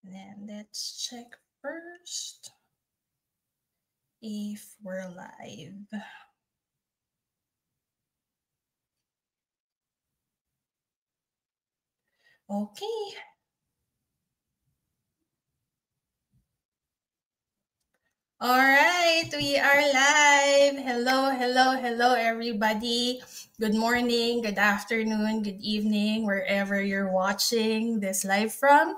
And let's check first if we're live. Okay. All right, we are live. Hello, everybody. Good morning, good afternoon, good evening, wherever you're watching this live from.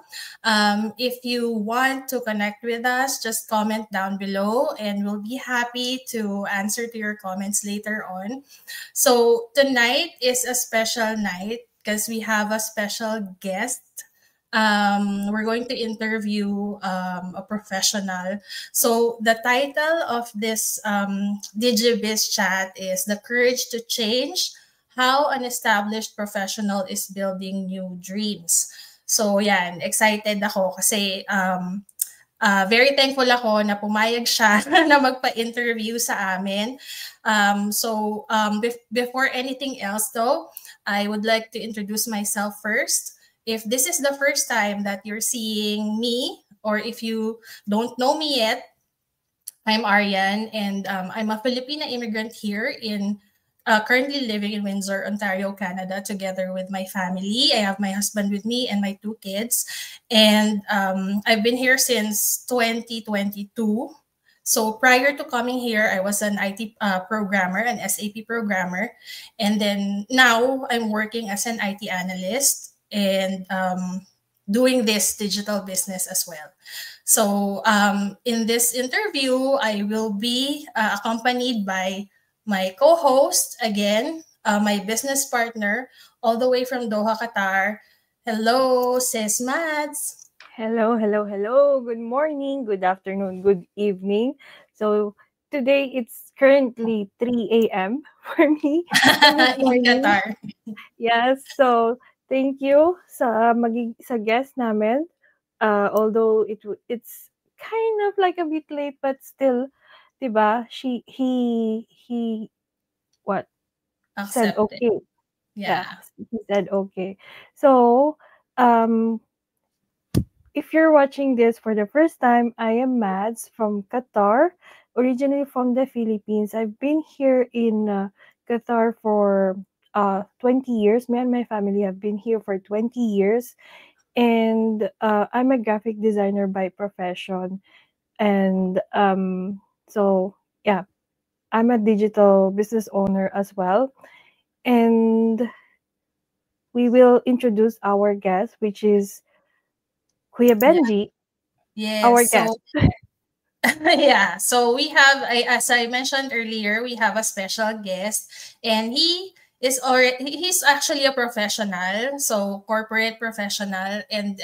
If you want to connect with us, just comment down below and we'll be happy to answer to your comments later on. So tonight is a special night because we have a special guest. We're going to interview a professional. So the title of this DigiBiz chat is "The Courage to Change: How an Established Professional is Building New Dreams." So yan, excited ako kasi very thankful ako na pumayag siya na magpa-interview sa amin. Before anything else though, I would like to introduce myself first. If this is the first time that you're seeing me, or if you don't know me yet, I'm Arian, and I'm a Filipina immigrant here currently living in Windsor, Ontario, Canada, together with my family. I have my husband with me and my 2 kids, and I've been here since 2022. So prior to coming here, I was an IT programmer, an SAP programmer, and then now I'm working as an IT analyst and doing this digital business as well. So in this interview, I will be accompanied by my co-host, again, my business partner, all the way from Doha, Qatar. Hello, Sis Mads. Hello. Good morning, good afternoon, good evening. So today it's currently 3 a.m. for me. So good In morning. Qatar. Yes, so thank you sa guest namin. Although it's kind of like a bit late, but still, diba? He what said Accepted. okay. Yeah. Yeah, he said okay. So if you're watching this for the first time, I am Mads from Qatar, originally from the Philippines. I've been here in Qatar for 20 years. Me and my family have been here for 20 years. And I'm a graphic designer by profession. And so, yeah, I'm a digital business owner as well. And we will introduce our guest, which is Kuya Benji, our Yes. guest. So yeah, so we have, as I mentioned earlier, we have a special guest, and he's actually a professional, so corporate professional, and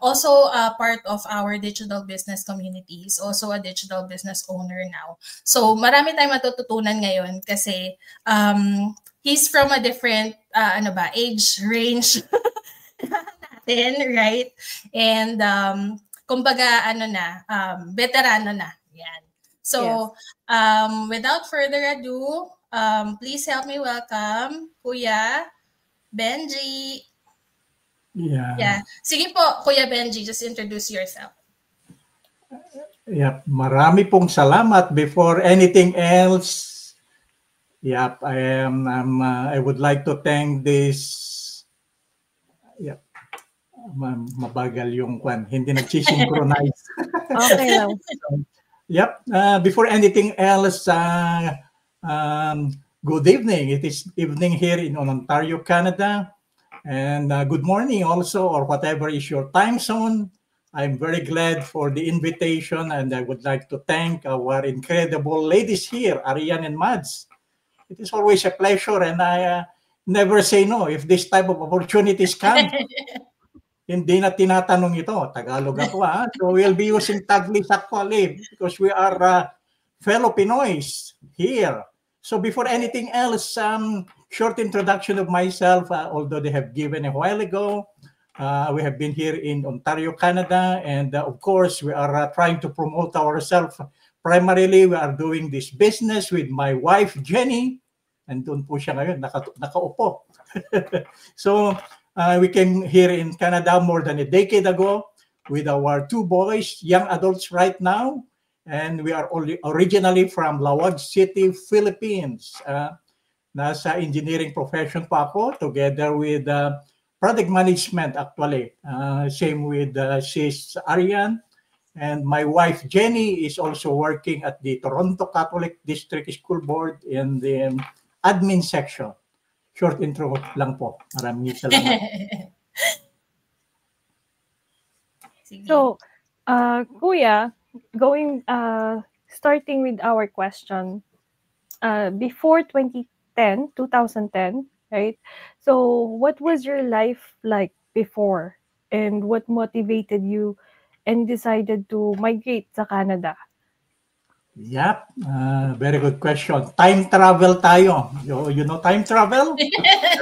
also a part of our digital business community. He's also a digital business owner now. So marami tayong matututunan ngayon kasi he's from a different age range natin, right? And kumbaga veterano na. Yan. So, without further ado, please help me welcome Kuya Benji. Yeah. Sige po, Kuya Benji, just introduce yourself. Yep, marami pong salamat. Before anything else, yep, I would like to thank this. Yep. Mabagal yung kwan, hindi nagsisynchronize. Okay lang. Yep. Before anything else, good evening. It is evening here in Ontario, Canada. And good morning also, or whatever is your time zone. I'm very glad for the invitation, and I would like to thank our incredible ladies here, Arian and Mads. It is always a pleasure, and I never say no if this type of opportunities come. Hindi na tinatanong ito. Tagalog ako So we'll be using Taglish actually because we are fellow Pinoys here. So before anything else, short introduction of myself, although they have given a while ago. We have been here in Ontario, Canada, and of course, we are trying to promote ourselves. Primarily, we are doing this business with my wife, Jenny, and doon po siya ngayon, nakaupo. So, We came here in Canada more than a decade ago with our 2 boys, young adults right now. And we are originally from Lawag City, Philippines. Nasa engineering profession pa ako together with product management actually. Same with sis Arian. And my wife Jenny is also working at the Toronto Catholic District School Board in the admin section. Short intro lang po. Maraming salamat. So, Kuya, starting with our question, before 2010, right? So, what was your life like before, and what motivated you and decided to migrate to Canada? Yep, very good question. Time travel tayo. You know time travel?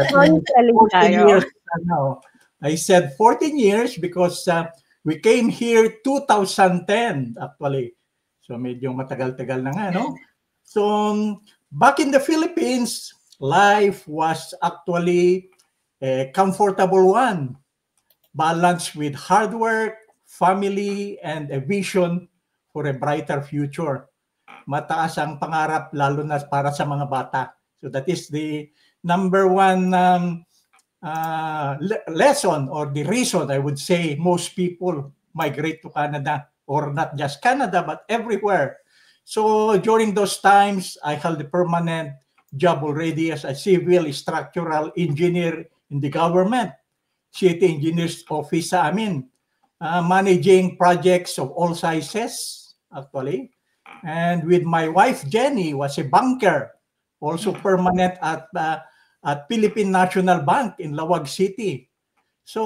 Storytelling 14 tayo. years now. I said 14 years because we came here 2010 actually. So medyo matagal-tagal na nga, no? So back in the Philippines, life was actually a comfortable one. Balanced with hard work, family, and a vision for a brighter future. Mataas ang pangarap lalo na para sa mga bata. So that is the number one lesson or the reason I would say most people migrate to Canada, or not just Canada but everywhere. So during those times, I held a permanent job already as a civil structural engineer in the government, city engineer's office sa amin, managing projects of all sizes actually. And with my wife Jenny was a banker, also permanent at Philippine National Bank in Lawag City. So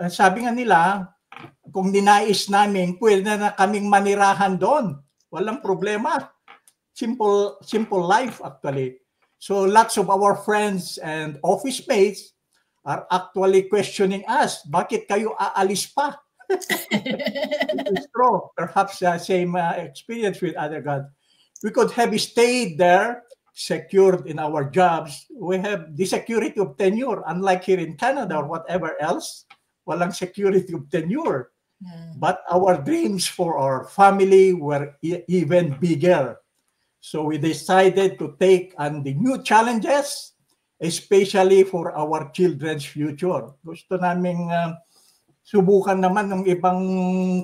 sabi nga nila, kung dinais namin, pwede na kaming manirahan doon. Walang problema. Simple life actually. So lots of our friends and office mates are actually questioning us, bakit kayo aalis pa? It's true. Perhaps same experience with other God. We could have stayed there, secured in our jobs. We have the security of tenure, unlike here in Canada or whatever else. Walang security of tenure. But our dreams for our family were even bigger. So we decided to take on the new challenges, especially for our children's future. Gusto naming subukan naman ng ibang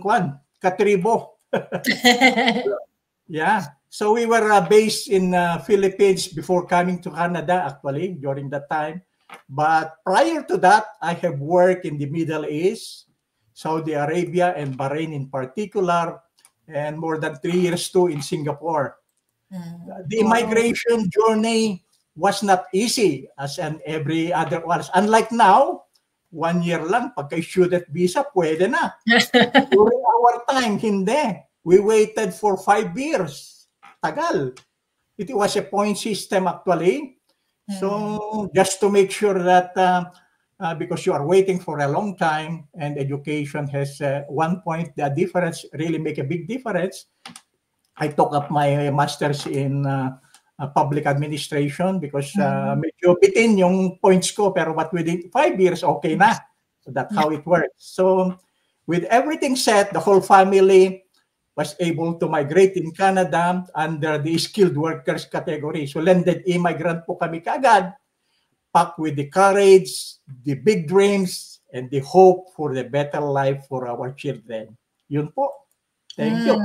katribo. Yeah. So we were based in Philippines before coming to Canada actually during that time. But prior to that, I have worked in the Middle East, Saudi Arabia and Bahrain in particular, and more than 3 years too in Singapore. The immigration journey was not easy as in every other was. Unlike now, 1 year lang, pagka-student visa, pwede na. During our time, hindi. We waited for 5 years. Tagal. It was a point system actually. So just to make sure that because you are waiting for a long time and education has 1 point, the difference really make a big difference. I took up my master's in public administration because medyo bitin yung points ko, pero but within 5 years, okay na. So that's how it works. So with everything set, the whole family was able to migrate in Canada under the skilled workers category. So landed immigrant po kami kaagad, packed with the courage, the big dreams, and the hope for the better life for our children. Yun po. Thank you.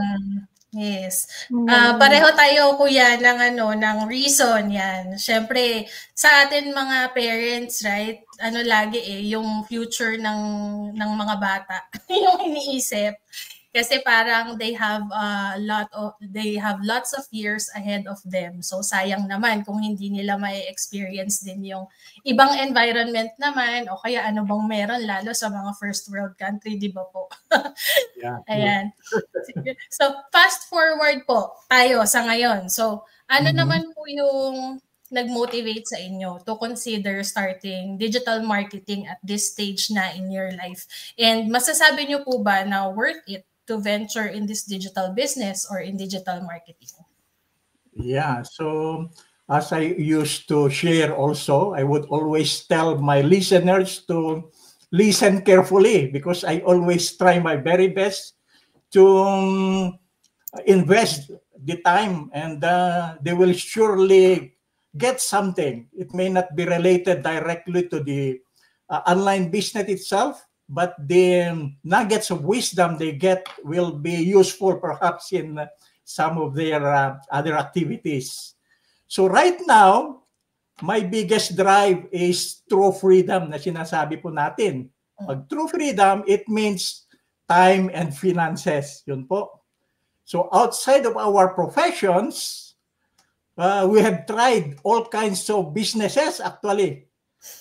Yes. Pareho tayo kuya ng reason yan. Syempre sa atin mga parents, right? Lagi yung future ng mga bata yung iniisip. Kasi parang they have lots of years ahead of them. So sayang naman kung hindi nila ma-experience din yung ibang environment naman o kaya ano bang meron lalo sa mga first world country, di ba po? Yeah. Ayan. So fast forward po tayo sa ngayon. So naman po yung nag-motivate sa inyo to consider starting digital marketing at this stage na in your life? And masasabi nyo po ba na worth it to venture in this digital business or in digital marketing? Yeah, so as I used to share also, I would always tell my listeners to listen carefully because I always try my very best to invest the time, and they will surely get something. It may not be related directly to the online business itself, but the nuggets of wisdom they get will be useful perhaps in some of their other activities. So right now, my biggest drive is true freedom na sinasabi po natin. Pag true freedom, it means time and finances. Yun po. So outside of our professions, we have tried all kinds of businesses actually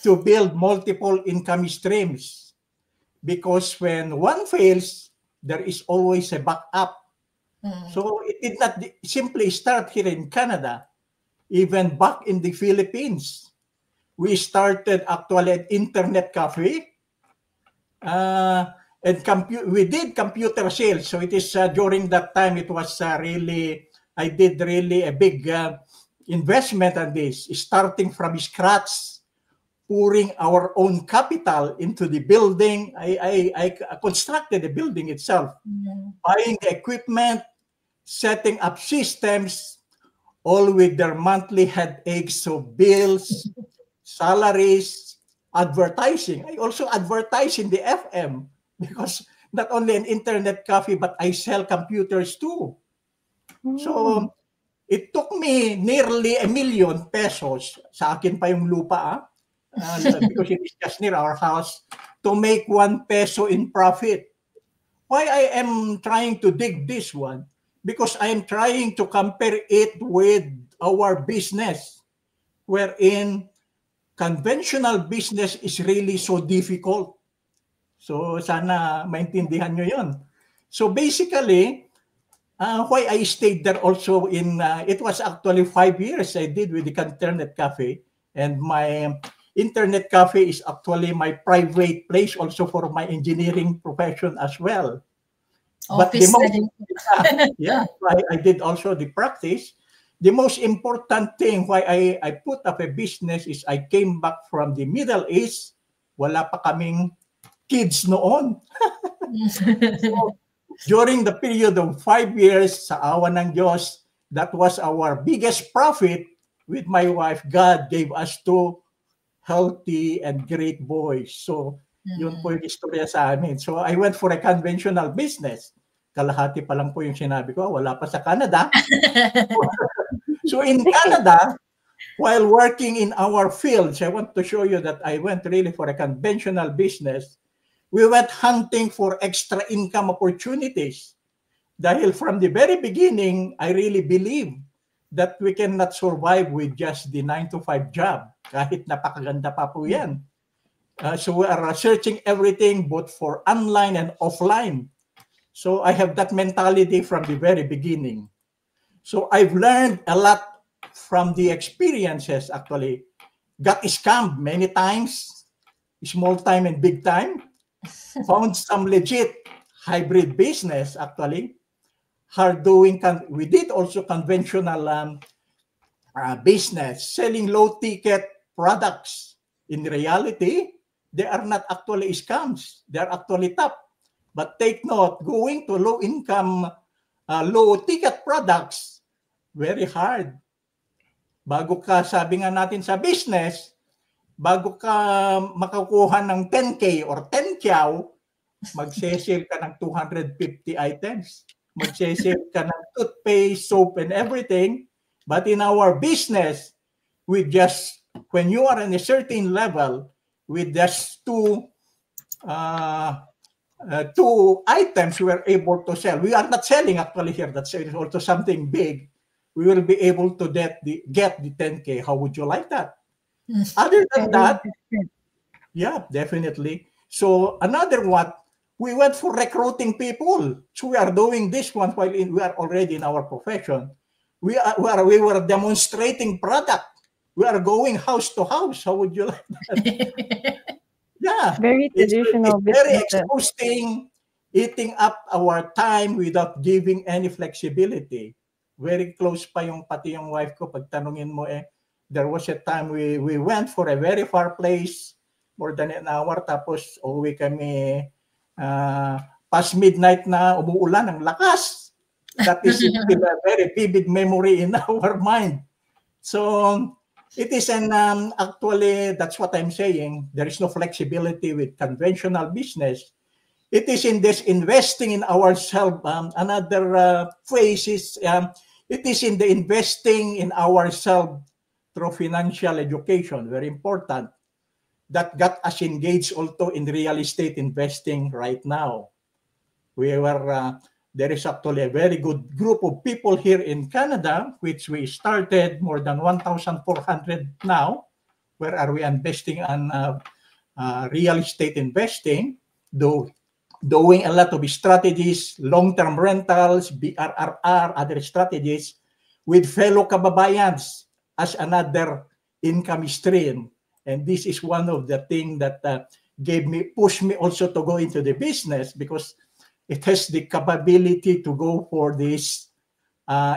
to build multiple income streams. Because when one fails, there is always a backup. So it did not simply start here in Canada. Even back in the Philippines, we started actually an internet cafe. And we did computer sales. So it is during that time, it was I did really a big investment on this, starting from scratch, pouring our own capital into the building. I constructed the building itself, buying the equipment, setting up systems, all with their monthly headaches of bills, salaries, advertising. I also advertise in the FM because not only an internet cafe, but I sell computers too. So it took me nearly ₱1 million pesos, sa akin pa yung lupa, because it is just near our house, to make ₱1 in profit. Why I am trying to dig this one? Because I am trying to compare it with our business, wherein conventional business is really so difficult. So sana maintindihan nyo yun. So basically, why I stayed there also it was actually 5 years I did with the internet cafe. And my internet cafe is actually my private place also for my engineering profession as well. But the most, I did also the practice. The most important thing why I put up a business is I came back from the Middle East. Wala pa kaming kids noon. So, during the period of 5 years, sa awa ng Diyos, that was our biggest profit with my wife. God gave us 2 healthy and great boys. So, yun po yung istorya sa amin. So, I went for a conventional business. Kalahati pa lang po yung sinabi ko, wala pa sa Canada. So in Canada, while working in our fields, I want to show you that I went really for a conventional business. We went hunting for extra income opportunities. Dahil from the very beginning, I really believe that we cannot survive with just the 9-to-5 job. Kahit napakaganda pa po yan. So we are searching everything both for online and offline. So I have that mentality from the very beginning. So I've learned a lot from the experiences actually. Got scammed many times, small time and big time. Found some legit hybrid business actually. We did also conventional business, selling low ticket products. In reality, they are not actually scams. They are actually top. But take note, going to low income, low ticket products, very hard. Bago ka, sabi nga natin sa business, bago ka makakuha ng 10K or 10 chow, magsesale ka ng 250 items. Magsesale ka ng toothpaste, soap, and everything. But in our business, when you are in a certain level, with just 2 items we were able to sell. We are not selling actually here. That's also something big. We will be able to get the 10K. How would you like that? Other than that, yeah, definitely. So another one, we went for recruiting people. So we are doing this one while we are already in our profession. We were demonstrating product. We are going house to house. How would you like that? Yeah, Very traditional it's very businesses. exhausting, eating up our time without giving any flexibility. Very close pa pati yung wife ko, pag tanungin mo There was a time we went for a very far place, more than an hour, tapos uwi kami past midnight na umuulan ng lakas. That is still a very vivid memory in our mind. So it is actually, that's what I'm saying. There is no flexibility with conventional business. It is in this investing in ourselves. Another phrase is, it is in the investing in ourselves through financial education, very important, that got us engaged also in real estate investing right now. There is actually a very good group of people here in Canada, which we started more than 1,400 now. Where are we investing on real estate investing, doing a lot of strategies, long-term rentals, BRRR, other strategies with fellow kababayans as another income stream. And this is one of the things that pushed me also to go into the business, because it has the capability to go for this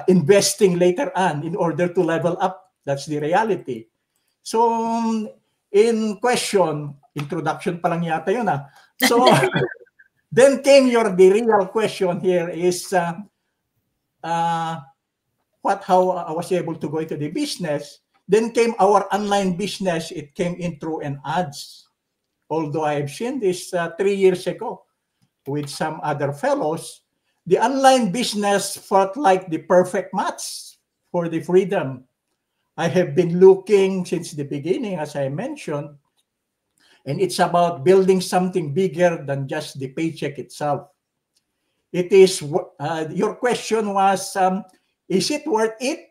investing later on in order to level up. That's the reality. So in question, introduction pa lang yata yun . So then came the real question here is how I was able to go into the business. Then came our online business. It came in through an ads. Although I've seen this 3 years ago with some other fellows, the online business felt like the perfect match for the freedom. I have been looking since the beginning, as I mentioned, and it's about building something bigger than just the paycheck itself. It is, your question was, is it worth it?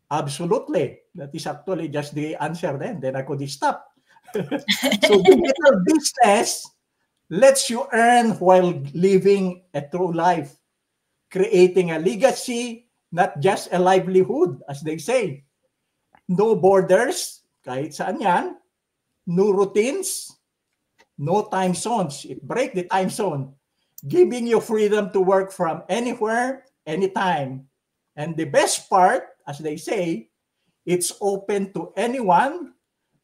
Absolutely. That is actually just the answer then I could stop. So digital business lets you earn while living a true life, creating a legacy, not just a livelihood, as they say. No borders, kahit saan yan. No routines, no time zones. It breaks the time zone, giving you freedom to work from anywhere, anytime. And the best part, as they say, it's open to anyone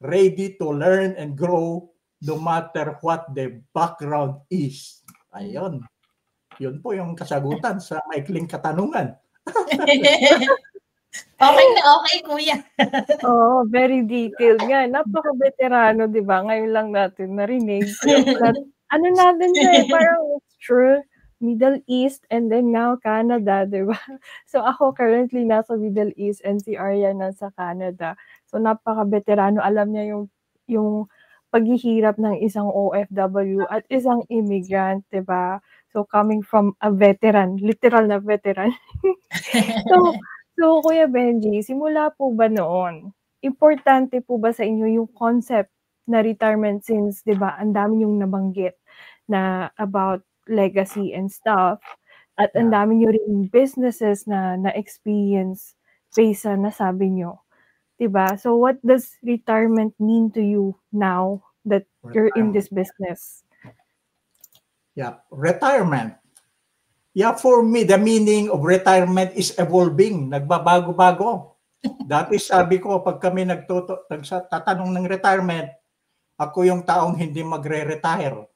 ready to learn and grow no matter what the background is. Ayun. Yun po yung kasagutan sa maikling katanungan. Okay na okay, kuya. Oo, very detailed nga. Napaka-veterano, di ba? Ngayon lang natin narinig. Ano natin siya, parang it's true. Middle East and then now Canada, di ba? So ako currently nasa Middle East and si Arya nasa Canada. So napaka-veterano. Alam niya yung paghihirap ng isang OFW at isang immigrant, di ba? So coming from a veteran, literal na veteran. So Kuya Benji, simula po ba noon, importante po ba sa inyo yung concept na retirement since, di ba, ang dami yung nabanggit na about legacy and stuff, at ang dami nyo rin businesses na na-experience based sa nasabi nyo, di ba? So what does retirement mean to you now that you're in this business? Yeah, retirement. Yeah, for me, the meaning of retirement is evolving. Nagbabago-bago. Dati sabi ko, pag kami tatanong ng retirement, ako yung taong hindi magre-retire.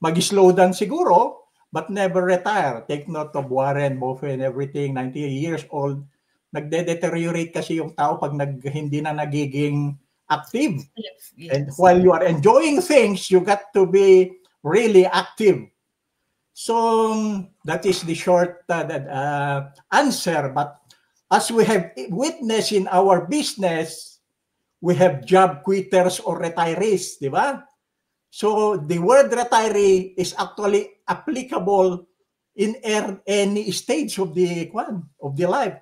Mag-slow down siguro, but never retire. Take note of Warren Buffett and everything, 90 years old. Nagde-deteriorate kasi yung tao pag hindi na nagiging active. Yes. And while you are enjoying things, you got to be really active. So that is the short answer. But as we have witnessed in our business, we have job quitters or retirees, di ba? So the word retiree is actually applicable in any stage of the life.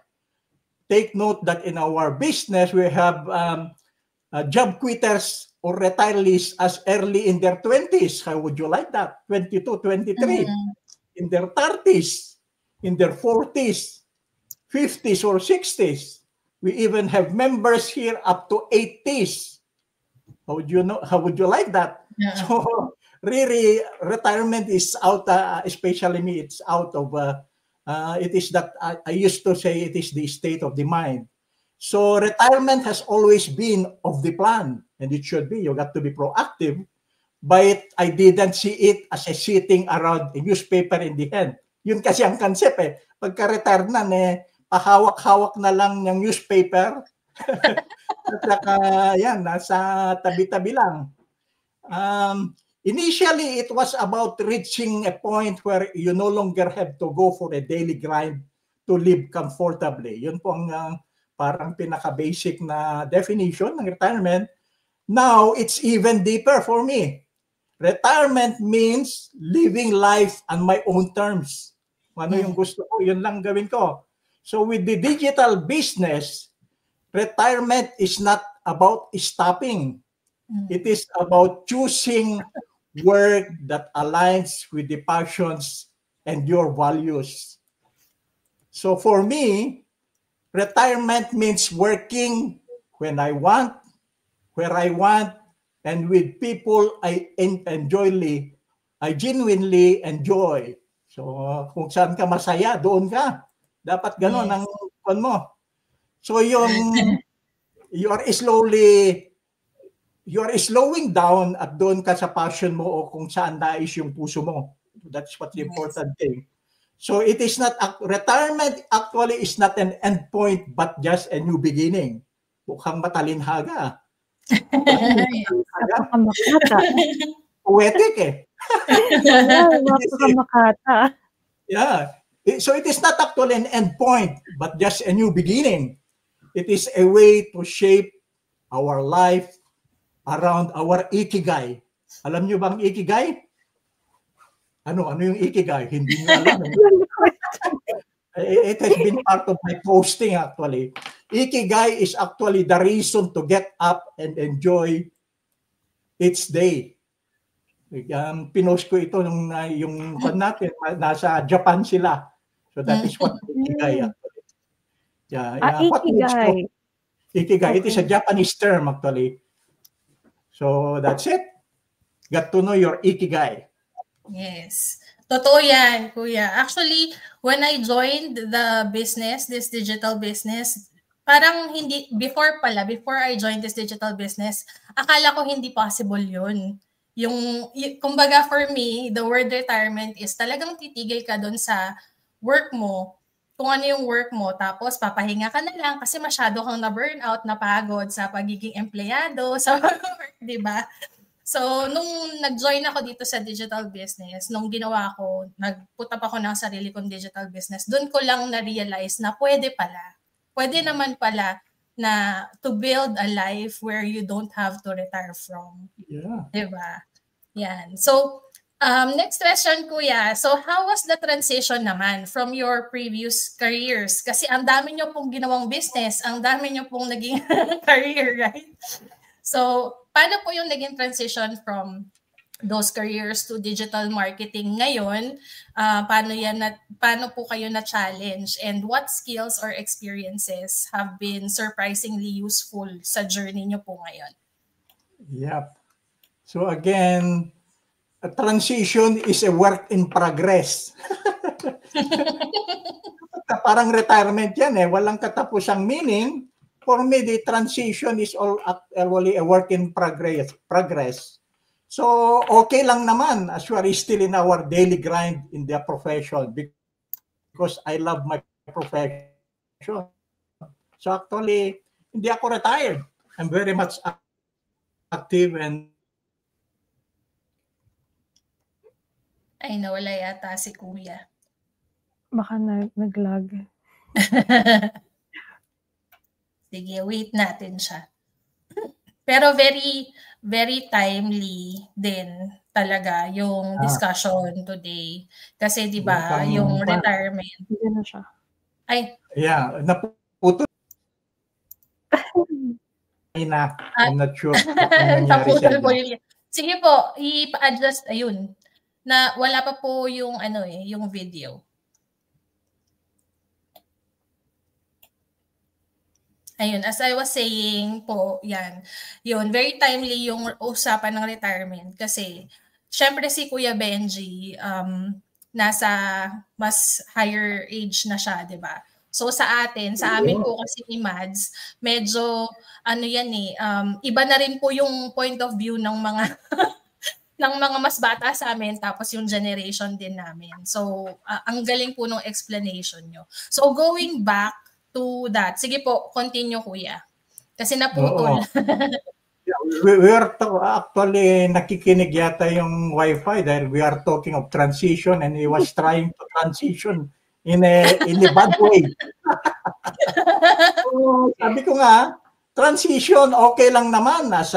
Take note that in our business, we have job quitters or retirees as early in their 20s. How would you like that? 22, 23. In their 30s, in their 40s, 50s or 60s. We even have members here up to 80s. How would you like that? Yeah. So really, retirement is out, especially me, it's out of, it is that I used to say it is the state of the mind. So retirement has always been of the plan, and it should be. You got to be proactive. But I didn't see it as a sitting around a newspaper in the hand. Yun kasi ang concept eh. Pagka-retire na, pahawak-hawak na lang ng newspaper. At saka, yan, nasa tabi-tabi lang. Initially, it was about reaching a point where you no longer have to go for a daily grind to live comfortably. Yun po ang parang pinaka-basic na definition ng retirement. Now, it's even deeper for me. Retirement means living life on my own terms. Ano yung gusto ko, yun lang gawin ko. So with the digital business, retirement is not about stopping. It is about choosing work that aligns with the passions and your values. So for me, retirement means working when I want, where I want, and with people I genuinely enjoy. So kung saan ka masaya, doon ka. Dapat gano'n ang kon mo. So you are slowing down at doon ka sa passion mo o kung saan nais yung puso mo. That's what the important thing. So it is not, retirement actually is not an end point but just a new beginning. Mukhang matalinhaga. Napakamakata. Poetic eh. Napakamakata. Yeah. So it is not actually an end point, but just a new beginning. It is a way to shape our life around our ikigai. Alam niyo bang ikigai? Ano yung ikigai? Hindi niyo alam. It has been part of my posting actually. Ikigai is actually the reason to get up and enjoy each day. Pinost ko ito nung yung natin, nasa Japan sila. So that is what ikigai actually. Ikigai. Ikigai. Okay. It is a Japanese term actually. So that's it. Got to know your ikigai. Yes. Totoo yan, Kuya. Actually, when I joined the business, this digital business, parang hindi, before I joined this digital business, akala ko hindi possible yun. Kumbaga for me, the word retirement is talagang titigil ka dun sa work mo, kung ano yung work mo, tapos papahinga ka na lang kasi masyado kang na-burnout, napagod sa pagiging empleyado, sa work, di ba? So, nung nag-join ako dito sa digital business, nung ginawa ko, nag-put up ako ng sarili kong digital business, doon ko lang na-realize na pwede naman pala na to build a life where you don't have to retire from. Yeah. Diba? Yan. So, next question, Kuya. So, how was the transition naman from your previous careers? Kasi ang dami nyo pong ginawang business, ang dami nyo pong naging career, right? So, paano po yung naging transition from those careers to digital marketing ngayon? Paano po kayo na-challenge? And what skills or experiences have been surprisingly useful sa journey nyo po ngayon? Yep. So again, a transition is a work in progress. Parang retirement yan eh. Walang katapusang meaning. For me, the transition is all actually a work in progress. So, okay lang naman as we are still in our daily grind in the profession because I love my profession. So, actually, hindi ako retired. I'm very much active and ay, nawala yata si Kuya. Baka nag-lag. Sige, wait natin siya. Pero very, very timely din talaga yung discussion today. Kasi di ba yung retirement. Hindi na siya. Ay. Yeah, naputo. I'm not sure. Naputol po yun. Sige po, i-adjust, ayun. Na wala pa po yung yung video. Ayun, as I was saying po, yan. Yun, very timely yung usapan ng retirement kasi syempre si Kuya Benji nasa mas higher age na siya, 'di ba? So sa amin po kasi ni Mads, medyo ano yan iba na rin po yung point of view ng mga ng mga mas bata sa amin tapos yung generation din namin. So ang galing po ng explanation nyo. So going back to that, sige po, continue kuya. Kasi naputol. We are actually nakikinig yata yung Wi-Fi dahil we are talking of transition and he was trying to transition in a bad way. So, sabi ko nga, transition okay lang naman as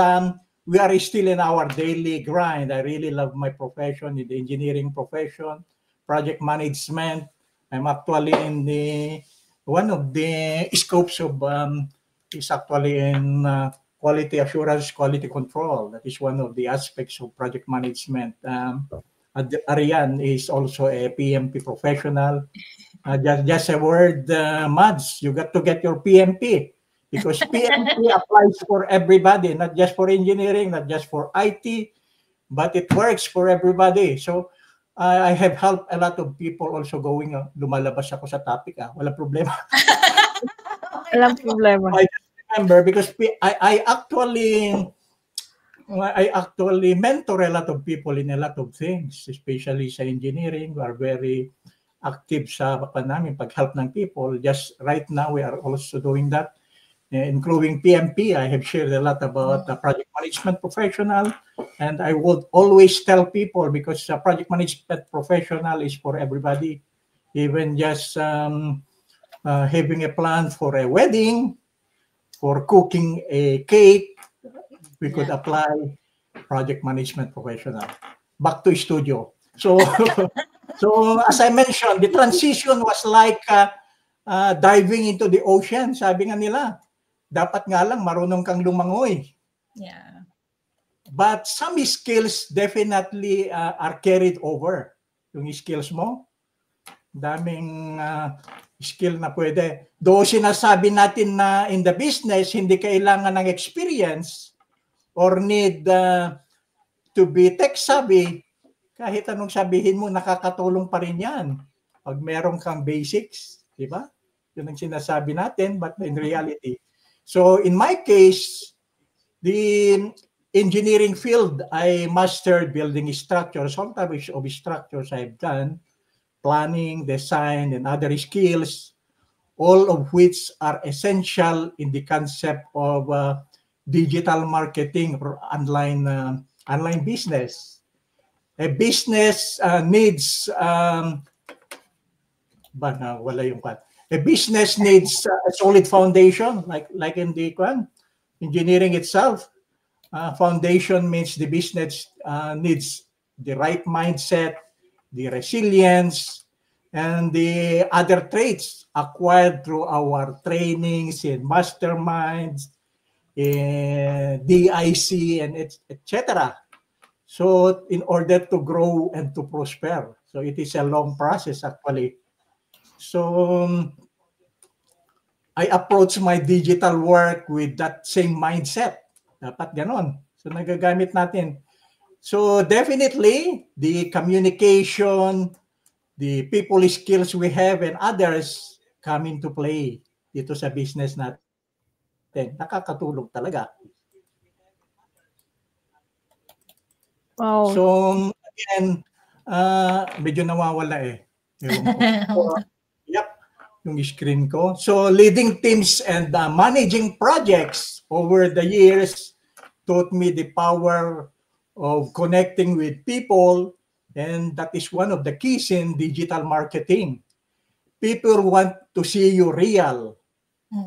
we are still in our daily grind. I really love my profession, the engineering profession, project management. I'm actually in one of the scopes of is actually in quality assurance, quality control. That is one of the aspects of project management. Arian is also a PMP professional. Just a word, Mads, you got to get your PMP because PMP applies for everybody, not just for engineering, not just for IT, but it works for everybody. So I have helped a lot of people also going, lumalabas ako sa topic, walang problema. Walang problema. I remember because I actually mentor a lot of people in a lot of things, especially sa engineering. We are very active sa pag-help ng people. Just right now, we are also doing that, including PMP. I have shared a lot about the project management professional, and I would always tell people because project management professional is for everybody, even just having a plan for a wedding, for cooking a cake, we could apply project management professional. Back to studio. So, so as I mentioned, the transition was like diving into the ocean. Sabi nga nila, dapat nga lang marunong kang lumangoy. Yeah. But some skills definitely are carried over. Yung skills mo, daming skill na pwede. Though sinasabi natin na in the business, hindi kailangan ng experience or need to be tech savvy, kahit anong sabihin mo, nakakatulong pa rin yan. Pag meron kang basics, di ba? Yun ang sinasabi natin, but in reality. So in my case, the engineering field, I mastered building structures, all types of structures I've done, planning, design, and other skills, all of which are essential in the concept of digital marketing or online business. A business needs a business needs a solid foundation, like in the engineering itself. Foundation means the business needs the right mindset, the resilience, and the other traits acquired through our trainings in masterminds, in DIC, and etc. So in order to grow and to prosper. So it is a long process actually. So I approach my digital work with that same mindset. Dapat ganon. So nagagamit natin. So definitely, the communication, the people skills we have and others come into play dito sa business natin. Nakakatulong talaga. Wow. So again, medyo nawawala Yep, yung screen ko. So leading teams and managing projects over the years taught me the power of connecting with people, and that is one of the keys in digital marketing. People want to see you real,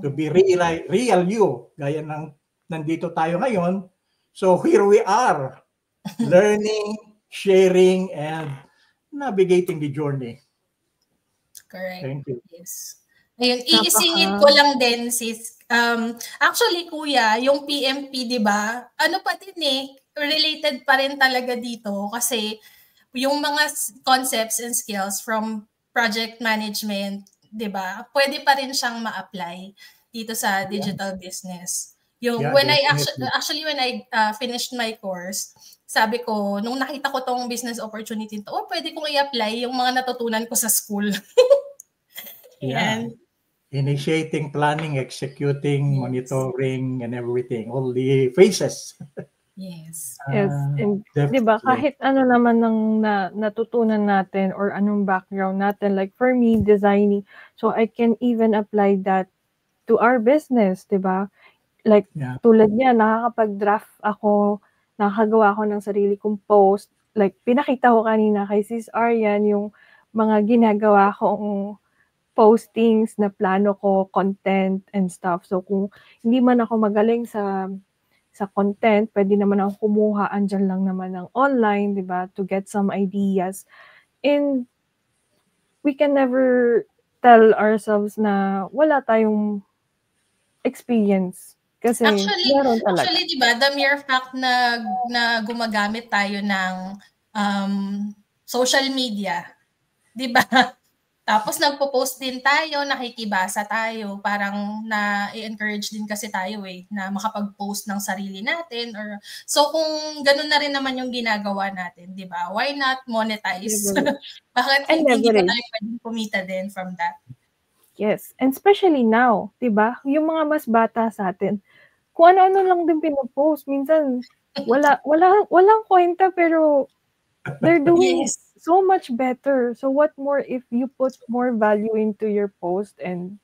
to be real you. Gaya ng nandito tayo ngayon. So here we are, learning, sharing, and navigating the journey. Correct. Thank you. Yes. Ayun, iisingit ko lang din sis. Actually kuya, yung PMP, 'di ba? Ano pa din related pa rin talaga dito kasi yung mga concepts and skills from project management, 'di ba? Pwede pa rin siyang ma-apply dito sa digital business. Yung when I finished my course, sabi ko nung nakita ko tong business opportunity to, pwede kong i-apply yung mga natutunan ko sa school. Yeah. initiating, planning, executing, Yes. monitoring, and everything, all the phases. Yes. Yes, and 'di ba Definitely. kahit ano naman ng natutunan natin or anong background natin, like for me, designing, so I can even apply that to our business, 'di ba? Like Yeah. tulad niyan, nakakapag-draft ako, nakakagawa ako ng sarili kong post. Like pinakita ko kanina kay Sis Aryan yung mga ginagawa kong postings na plano ko, content and stuff. So kung hindi man ako magaling sa content, pwede naman ako kumuha, andiyan lang naman ng online, 'di ba, to get some ideas. And we can never tell ourselves na wala tayong experience kasi meron talaga. Actually, 'di ba, the mere fact na gumagamit tayo ng social media, 'di ba? Tapos nagpo-post din tayo, nakikibasa tayo, parang na-encourage din kasi tayo na makapag-post ng sarili natin or so kung ganun na rin naman yung ginagawa natin, 'di ba? Why not monetize? Bakit And hindi ba leverage. tayo pwedeng kumita din from that? Yes, and especially now, 'di ba? Yung mga mas bata sa atin, kung ano-ano lang din pino-post. Minsan walang kwenta pero they're doing Yes. so much better. So what more if you put more value into your post and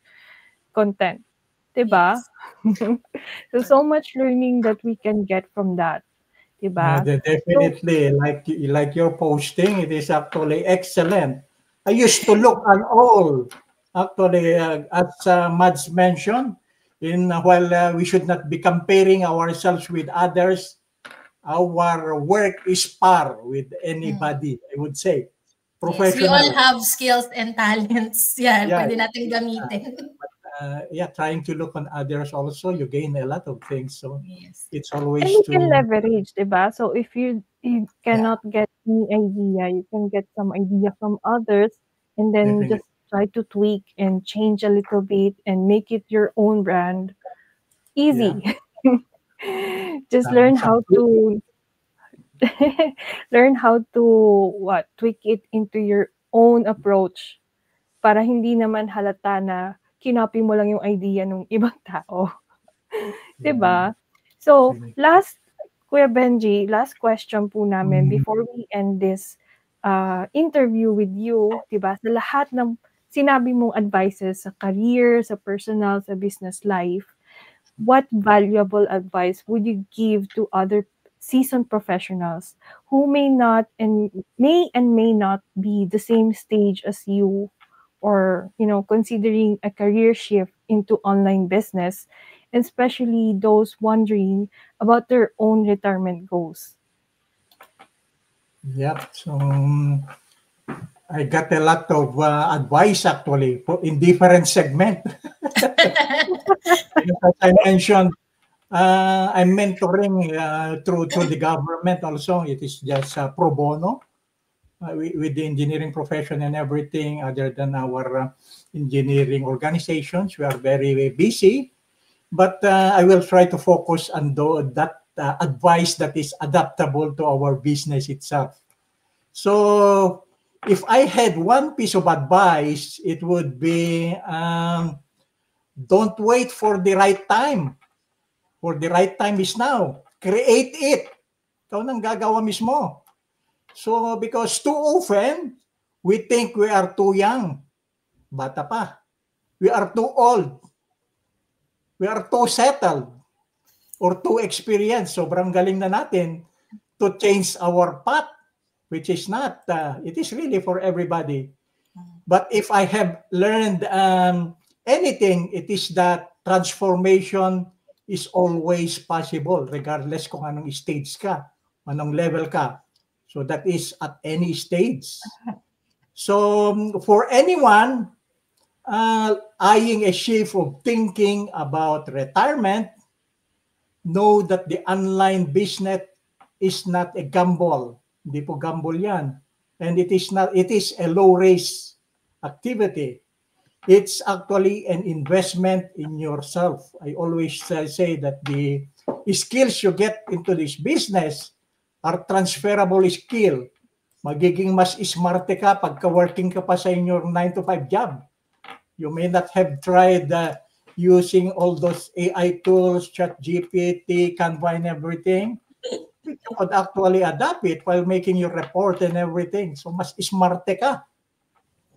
content, 'di ba? Yes. So much learning that we can get from that, 'di ba? Definitely, like your posting, it is actually excellent. I used to look at all, actually, as Mads mentioned, while we should not be comparing ourselves with others, our work is par with anybody, I would say. Yes, we all Professional. have skills and talents. Yeah, Yeah. pwede natin gamitin. Trying to look on others also, you gain a lot of things. So Yes. it's always And you can leverage, 'di ba? So if you cannot get any idea, you can get some idea from others and then Definitely. just try to tweak and change a little bit and make it your own brand. Easy. Just learn how to tweak it into your own approach para hindi naman halata na kinopy mo lang yung idea ng ibang tao. 'Di ba? So, Kuya Benji, last question po namin before we end this interview with you, 'di ba? Sa lahat ng sinabi mong advices sa career, sa personal, sa business life, what valuable advice would you give to other seasoned professionals who may may not be the same stage as you, or considering a career shift into online business, and especially those wondering about their own retirement goals? Yep. So I got a lot of advice actually in different segment. As I mentioned, I'm mentoring through the government also. It is just pro bono with the engineering profession and everything. Other than our engineering organizations, we are very, very busy. But I will try to focus on that advice that is adaptable to our business itself. So if I had one piece of advice, it would be don't wait for the right time. For the right time is now. Create it. Ikaw nang gagawa mismo. So because too often, we think we are too young. Bata pa. We are too old. We are too settled or too experienced. Sobrang galing na natin to change our path, which is not. It is really for everybody. But if I have learned anything, it is that transformation is always possible regardless kung anong stage ka, anong level ka. So that is at any stage. So for anyone eyeing a shift of thinking about retirement, know that the online business is not a gamble. Hindi po gamble yan. And it is a low risk activity. It's actually an investment in yourself. I always say that the skills you get into this business are transferable skill. Magiging mas smarte ka pagka working ka pa sa your 9 to 5 job. You may not have tried using all those AI tools, ChatGPT, Canva, and everything. You could actually adapt it while making your report and everything. So mas smarte ka.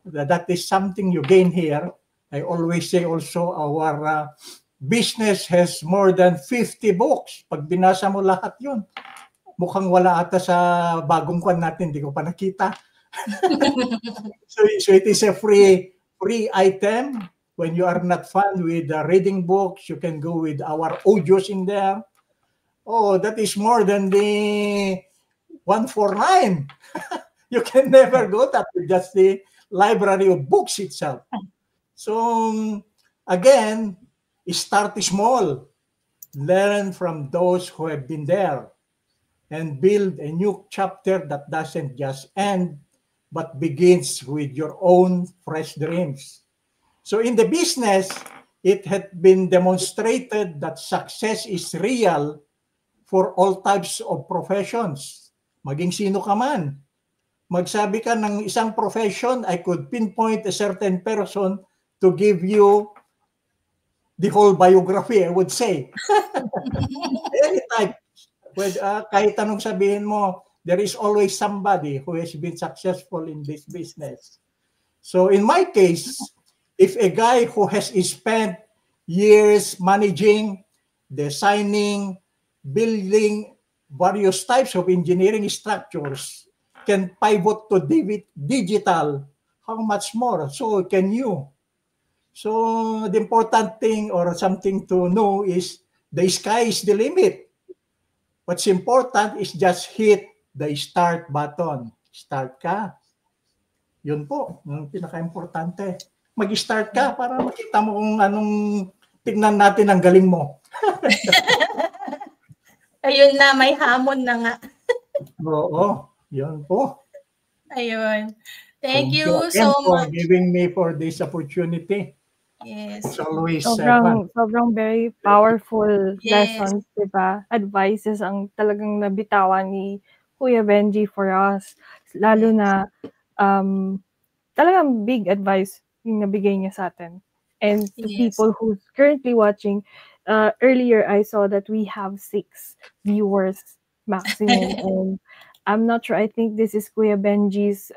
That is something you gain here. I always say also our business has more than 50 books. Pag binasa mo lahat yun, mukhang wala ata sa bagong kwan natin, hindi ko pa nakita. So it is a free item. When you are not fun with reading books, you can go with our audios in there. Oh, that is more than the 149. You can never go that with just the library of books itself. So again, start small. Learn from those who have been there and build a new chapter that doesn't just end but begins with your own fresh dreams. So in the business, it had been demonstrated that success is real for all types of professions. Maging sino ka man. Magsabi ka ng isang profession, I could pinpoint a certain person to give you the whole biography, I would say. Any type. Kahit anong sabihin mo, there is always somebody who has been successful in this business. So in my case, if a guy who has spent years managing, designing, building various types of engineering structures can pivot to digital, how much more? So can you. So the important thing or something to know is the sky is the limit. What's important is just hit the start button. Start ka. Yun po, yung pinaka-importante. Mag-start ka para makita mo kung anong tignan natin ang galing mo. Ayun na, may hamon na nga. Oo, yun po. Ayun. Thank you again so for much. giving me for this opportunity. Yes. It's always sobrang very powerful Yes. lessons, diba? Advices ang talagang nabitawan ni Kuya Benji for us. Lalo na talagang big advice yung nabigay niya sa atin. And to Yes. people who's currently watching, earlier I saw that we have 6 viewers maximum. And I'm not sure, I think this is Kuya Benji's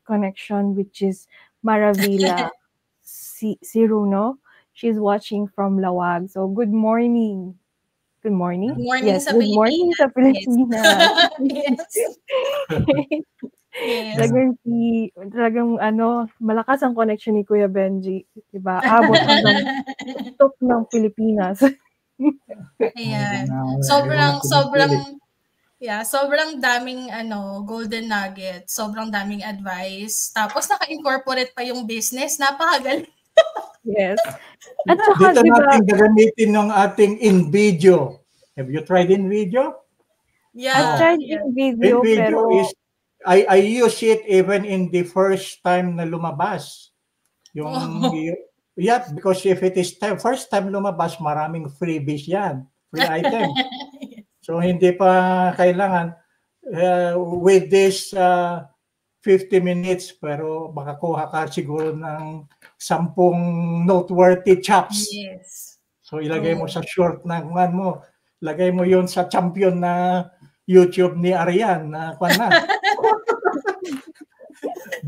connection, which is Maravilla Siruno. She's watching from Lawag. So good morning. Good morning. Good morning Yes, sa good morning sa Pilipinas. Yes. Yes. Talagang malakas ang connection ni Kuya Benji, 'di ba? Abot hanggang tuktok ng Pilipinas. Ayan. Sobrang daming golden nugget, sobrang daming advice. Tapos naka-incorporate pa yung business, napakagaling. Yes. At saka, dito diba, natin gagamitin ng ating InVideo. Have you tried InVideo? Yeah. I've tried InVideo, pero is I use it even in the first time na lumabas. Yeah, because if it is first time lumabas, maraming freebies yan. Free item. So hindi pa kailangan with this 50 minutes pero makakuha ka siguro ng 10 noteworthy chops. Yes. So ilagay mo sa short na kuan mo. Lagay mo yon sa champion na YouTube ni Arian na kuan na.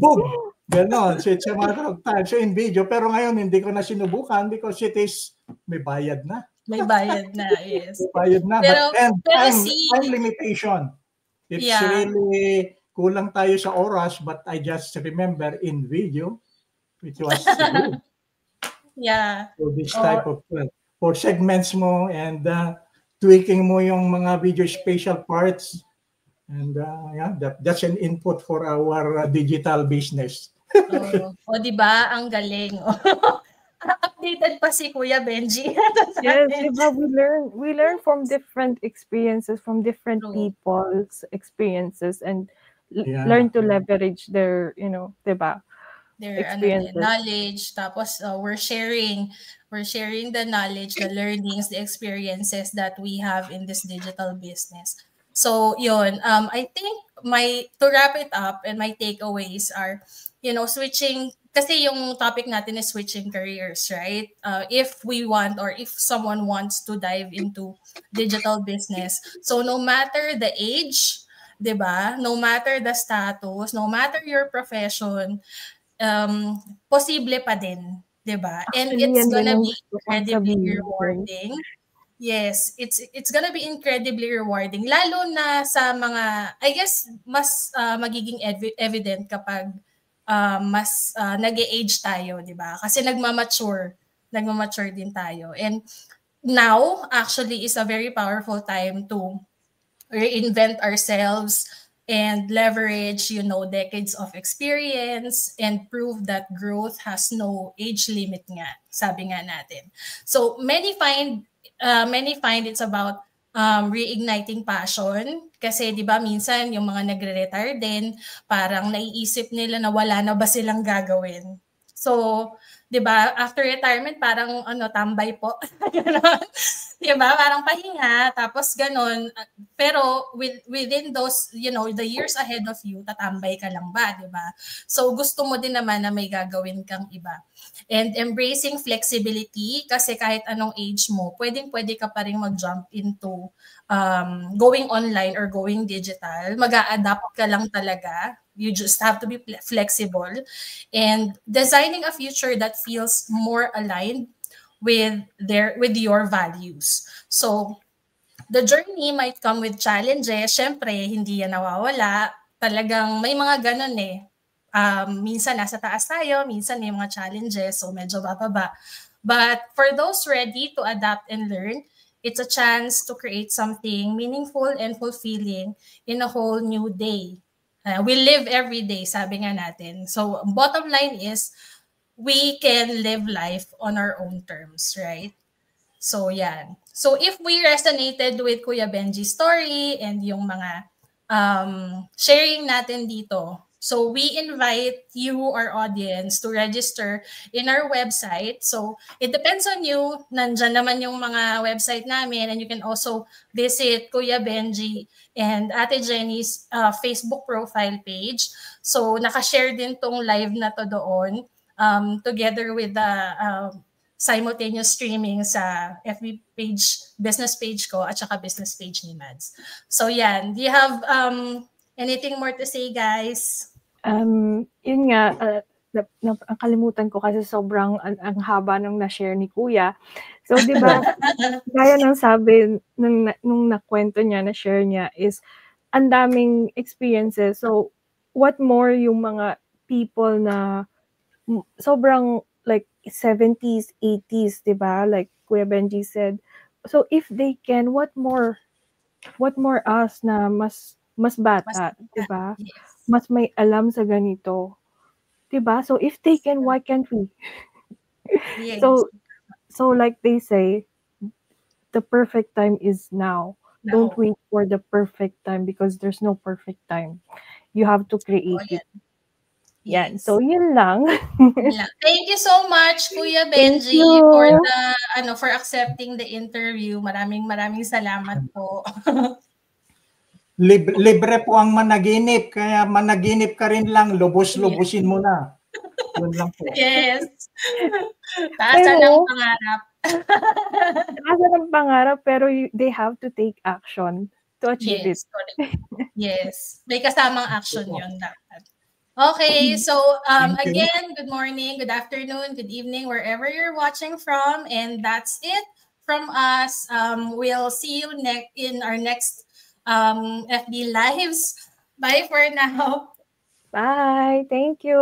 Boom! Ganon. So it's a matter of time. So in video, pero ngayon hindi ko na sinubukan because it is may bayad na. May bayad na, yes. May bayad na. Pero time limitation. It's really kulang tayo sa oras, but I just remember in video, which was good. Yeah. So this type of for segments mo and tweaking mo yung mga video spatial parts. And that's an input for our digital business. Di ba? Ang galing. Updated pa si Kuya Benji. Yes, diba? We learn from different experiences, from different people's experiences, and learn to leverage their, diba? Their knowledge. Tapos we're sharing the knowledge, the learnings, the experiences that we have in this digital business. So yun, I think to wrap it up and my takeaways are, switching, kasi yung topic natin is switching careers, right? If we want, or if someone wants to dive into digital business. So no matter the age, 'di ba? No matter the status, no matter your profession, posible pa din, 'di ba? And Actually, it's yan din gonna ang be gusto kong incredibly sabihin. rewarding. Yes, it's gonna be incredibly rewarding, lalo na sa mga, I guess, mas magiging evident kapag mas nag-age tayo, di ba? Kasi nagmamature din tayo. And now, actually, is a very powerful time to reinvent ourselves and leverage, decades of experience and prove that growth has no age limit nga, sabi nga natin. So many find it's about reigniting passion, kasi 'di ba minsan yung mga nagre-retire din, parang naiisip nila na wala na ba silang gagawin. So, 'di ba, after retirement parang tambay po. 'Di ba? Parang pahinga, tapos ganun. Pero within those, the years ahead of you, tatambay ka lang ba, 'di ba? So gusto mo din naman na may gagawin kang iba. And embracing flexibility, kasi kahit anong age mo, pwedeng-pwede ka pa rin mag-jump into going online or going digital. Mag-a-adapt ka lang talaga. You just have to be flexible and designing a future that feels more aligned with your values. So the journey might come with challenges. Syempre, hindi yan nawawala. Talagang may mga ganun eh. Minsan nasa taas tayo, minsan may mga challenges, so medyo bababa. But for those ready to adapt and learn, it's a chance to create something meaningful and fulfilling in a whole new day. We live every day, sabi nga natin. So bottom line is, we can live life on our own terms, right? So, yan. So, if we resonated with Kuya Benji's story and yung mga sharing natin dito, so we invite you, our audience, to register in our website. So, it depends on you. Nandyan naman yung mga website namin, and you can also visit Kuya Benji and Ate Jenny's Facebook profile page. So, nakashare din tong live na to doon, together with the simultaneous streaming sa FB page, business page ko, at saka business page ni Mads. So yan, do you have anything more to say, guys? Yun nga, nakalimutan ko kasi sobrang ang haba nung na-share ni Kuya. So, di ba, gaya ng sabi nung nakwento niya, na-share niya, is ang daming experiences. So, what more yung mga people na sobrang like 70s, 80s, diba? Like Kuya Benji said. So if they can, what more us na mas bata, diba? Yes. Mas may alam sa ganito. Diba? So if they can, why can't we? Yes. So like they say, the perfect time is now. Don't wait for the perfect time, because there's no perfect time. You have to create it. Yan. So, yun lang. Thank you so much, Kuya Benji, for accepting the interview. Maraming salamat po. Libre po ang managinip, kaya managinip ka rin lang, lubos-lubusin mo na. Yun lang po. Yes. Taasan ng pangarap. Taasan ng pangarap, pero they have to take action to achieve it. Yes. May kasamang action yun dapat. Okay, so again, good morning, good afternoon, good evening, wherever you're watching from. And that's it from us. We'll see you in our next FB Lives. Bye for now. Bye. Thank you.